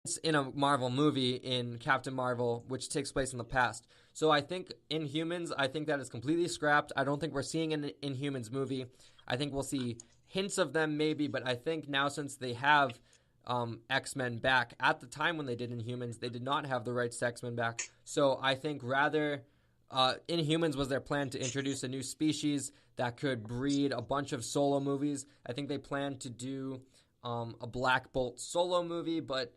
It's in a Marvel movie in Captain Marvel, which takes place in the past. So I think Inhumans, I think that is completely scrapped. I don't think we're seeing an Inhumans movie. I think we'll see hints of them maybe, but I think now since they have X-Men back, at the time when they did Inhumans, they did not have the rights to X-Men back. So I think rather Inhumans was their plan to introduce a new species that could breed a bunch of solo movies. I think they planned to do a Black Bolt solo movie, but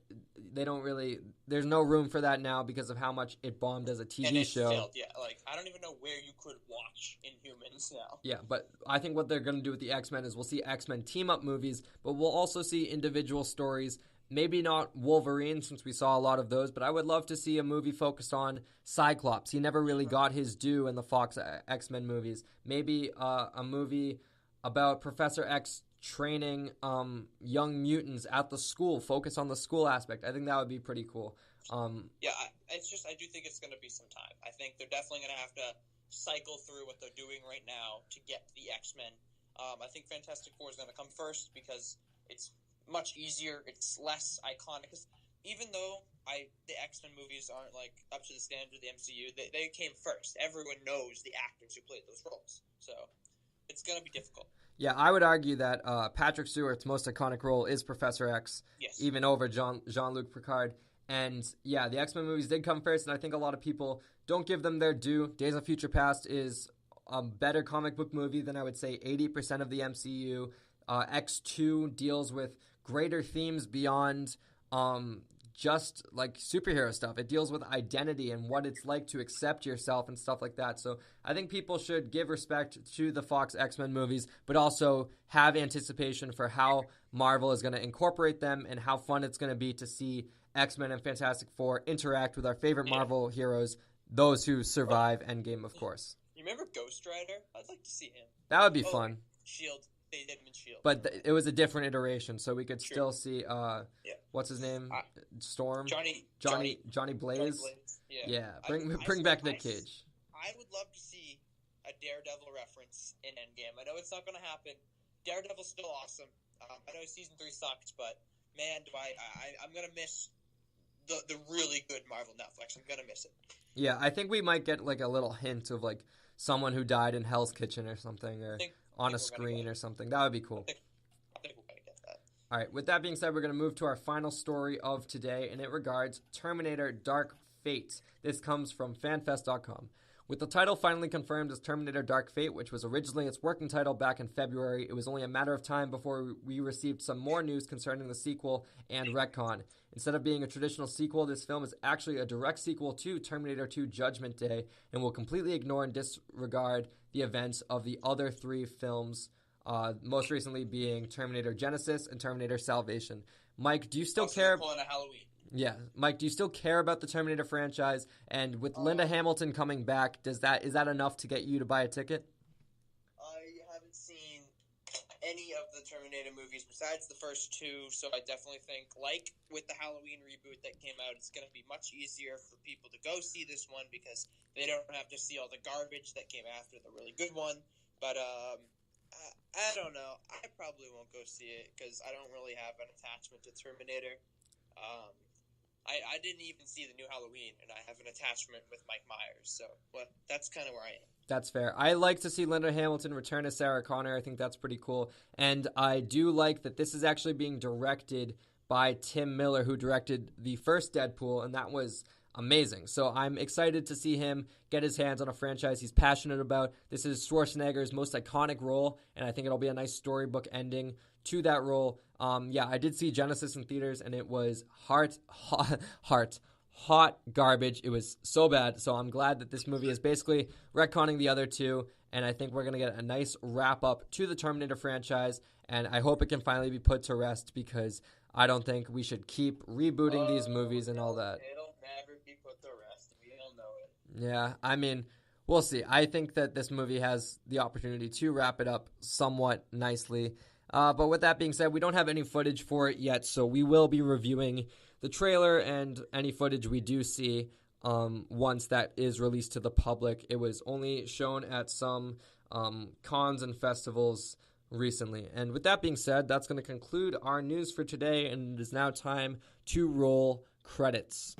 they don't really. There's no room for that now because of how much it bombed as a TV and it show. failed. Yeah, like I don't even know where you could watch Inhumans now. Yeah, but I think what they're going to do with the X-Men is we'll see X-Men team up movies, but we'll also see individual stories. Maybe not Wolverine, since we saw a lot of those, but I would love to see a movie focused on Cyclops. He never really got his due in the Fox X-Men movies. Maybe a movie about Professor X training young mutants at the school, focus on the school aspect. I think that would be pretty cool. I do think it's going to be some time. I think they're definitely going to have to cycle through what they're doing right now to get the X-Men. I think Fantastic Four is going to come first because it's much easier. It's less iconic. Cause even though the X-Men movies aren't like up to the standard of the MCU, they came first. Everyone knows the actors who played those roles, so it's going to be difficult. Yeah, I would argue that Patrick Stewart's most iconic role is Professor X, yes, even over Jean-Luc Picard. And yeah, the X-Men movies did come first, and I think a lot of people don't give them their due. Days of Future Past is a better comic book movie than I would say 80% of the MCU. X2 deals with greater themes beyond just like superhero stuff. It deals with identity and what it's like to accept yourself and stuff like that. So I think people should give respect to the Fox X-Men movies, but also have anticipation for how Marvel is going to incorporate them and how fun it's going to be to see X-Men and Fantastic Four interact with our favorite Marvel heroes, those who survive Endgame, of course. You remember Ghost Rider? I'd like to see him. That would be fun. Shield. They did him in Shield. But it was a different iteration, so we could still see, what's his name? Storm? Johnny Blaze? Yeah. Bring back Nick Cage. I would love to see a Daredevil reference in Endgame. I know it's not going to happen. Daredevil's still awesome. I know season 3 sucked, but man, I'm going to miss the really good Marvel Netflix. I'm going to miss it. Yeah, I think we might get like a little hint of like someone who died in Hell's Kitchen or something, or on a screen or something. That would be cool. I think we're going to get that. All right, with that being said, we're going to move to our final story of today, and it regards Terminator Dark Fate. This comes from fanfest.com. With the title finally confirmed as Terminator Dark Fate, which was originally its working title back in February, it was only a matter of time before we received some more news concerning the sequel and retcon. Instead of being a traditional sequel, this film is actually a direct sequel to Terminator 2 Judgment Day and will completely ignore and disregard the events of the other 3 films, most recently being Terminator Genesis and Terminator Salvation. Mike, do you still care? Yeah, Mike, do you still care about the Terminator franchise? And with Linda Hamilton coming back, is that enough to get you to buy a ticket? I haven't seen any of the Terminator movies besides the first 2, so I definitely think, like with the Halloween reboot that came out, it's going to be much easier for people to go see this one because they don't have to see all the garbage that came after the really good one. But I don't know. I probably won't go see it because I don't really have an attachment to Terminator. I didn't even see the new Halloween, and I have an attachment with Mike Myers, so that's kind of where I am. That's fair. I like to see Linda Hamilton return as Sarah Connor. I think that's pretty cool. And I do like that this is actually being directed by Tim Miller, who directed the first Deadpool, and that was amazing. So I'm excited to see him get his hands on a franchise he's passionate about. This is Schwarzenegger's most iconic role, and I think it'll be a nice storybook ending to that role. I did see Genesis in theaters, and it was hot garbage. It was so bad. So I'm glad that this movie is basically retconning the other 2, and I think we're going to get a nice wrap-up to the Terminator franchise, and I hope it can finally be put to rest because I don't think we should keep rebooting these movies and all that. It'll never be put to rest. We all know it. Yeah, I mean, we'll see. I think that this movie has the opportunity to wrap it up somewhat nicely. But with that being said, we don't have any footage for it yet, so we will be reviewing the trailer and any footage we do see once that is released to the public. It was only shown at some cons and festivals recently. And with that being said, that's going to conclude our news for today, and it is now time to roll credits.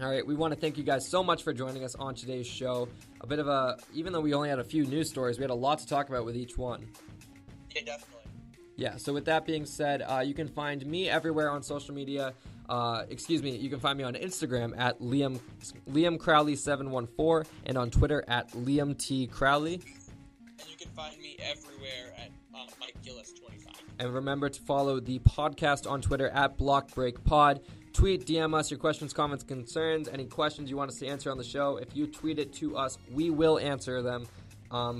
All right, we want to thank you guys so much for joining us on today's show. Even though we only had a few news stories, we had a lot to talk about with each one. Yeah, definitely. Yeah, so with that being said, you can find me everywhere on social media. You can find me on Instagram at Liam Crowley 714 and on Twitter at Liam T. Crowley. And you can find me everywhere at Mike Gillis 25. And remember to follow the podcast on Twitter at BlockBreakPod. Tweet, DM us your questions, comments, concerns, any questions you want us to answer on the show. If you tweet it to us, we will answer them.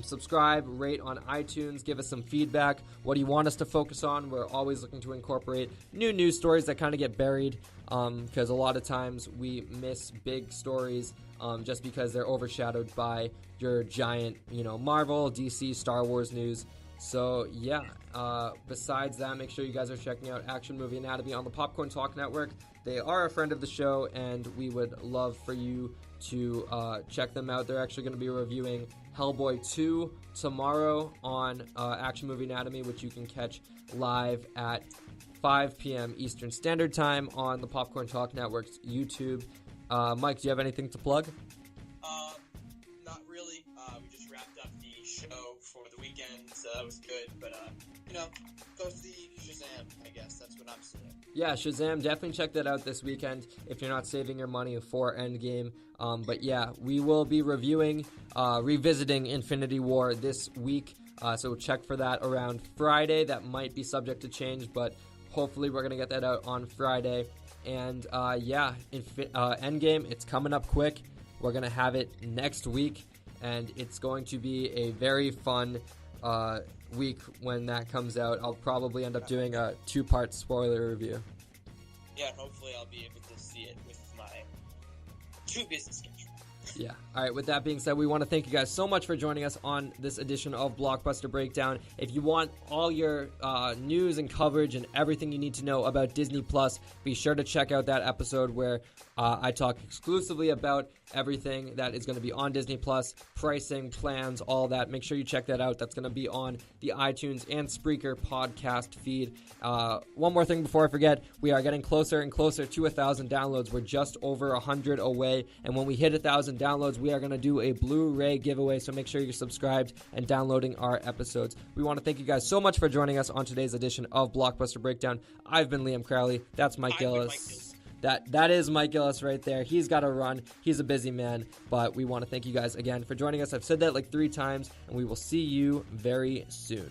Subscribe, rate on iTunes, give us some feedback. What do you want us to focus on? We're always looking to incorporate new news stories that kind of get buried because a lot of times we miss big stories just because they're overshadowed by your giant, Marvel, DC, Star Wars news. So, yeah, besides that, make sure you guys are checking out Action Movie Anatomy on the Popcorn Talk Network. They are a friend of the show, and we would love for you to check them out. They're actually going to be reviewing Hellboy 2 tomorrow on Action Movie Anatomy, which you can catch live at 5 p.m. Eastern Standard Time on the Popcorn Talk Network's YouTube. Mike, do you have anything to plug? Not really. We just wrapped up the show for the weekend, so that was good. But, go see Shazam, I guess. That's what I'm saying. Yeah, Shazam, definitely check that out this weekend if you're not saving your money for Endgame. But yeah, we will be revisiting Infinity War this week. So check for that around Friday. That might be subject to change, but hopefully we're going to get that out on Friday. And Endgame, it's coming up quick. We're going to have it next week, and it's going to be a very fun week when that comes out. I'll probably end up doing a 2-part spoiler review. Yeah, hopefully I'll be able to see it with my too busy schedule. Yeah. All right. With that being said, we want to thank you guys so much for joining us on this edition of Blockbuster Breakdown. If you want all your news and coverage and everything you need to know about Disney Plus, be sure to check out that episode where I talk exclusively about everything that is going to be on Disney Plus, pricing, plans, all that. Make sure you check that out. That's going to be on the iTunes and Spreaker podcast feed. One more thing before I forget, we are getting closer and closer to 1,000 downloads. We're just over 100 away, and when we hit 1,000 downloads, we are going to do a Blu-ray giveaway, so make sure you're subscribed and downloading our episodes. We want to thank you guys so much for joining us on today's edition of Blockbuster Breakdown. I've been Liam Crowley. That's Mike Gillis. That is Mike Gillis right there. He's got to run. He's a busy man, but we want to thank you guys again for joining us. I've said that like 3 times, and we will see you very soon.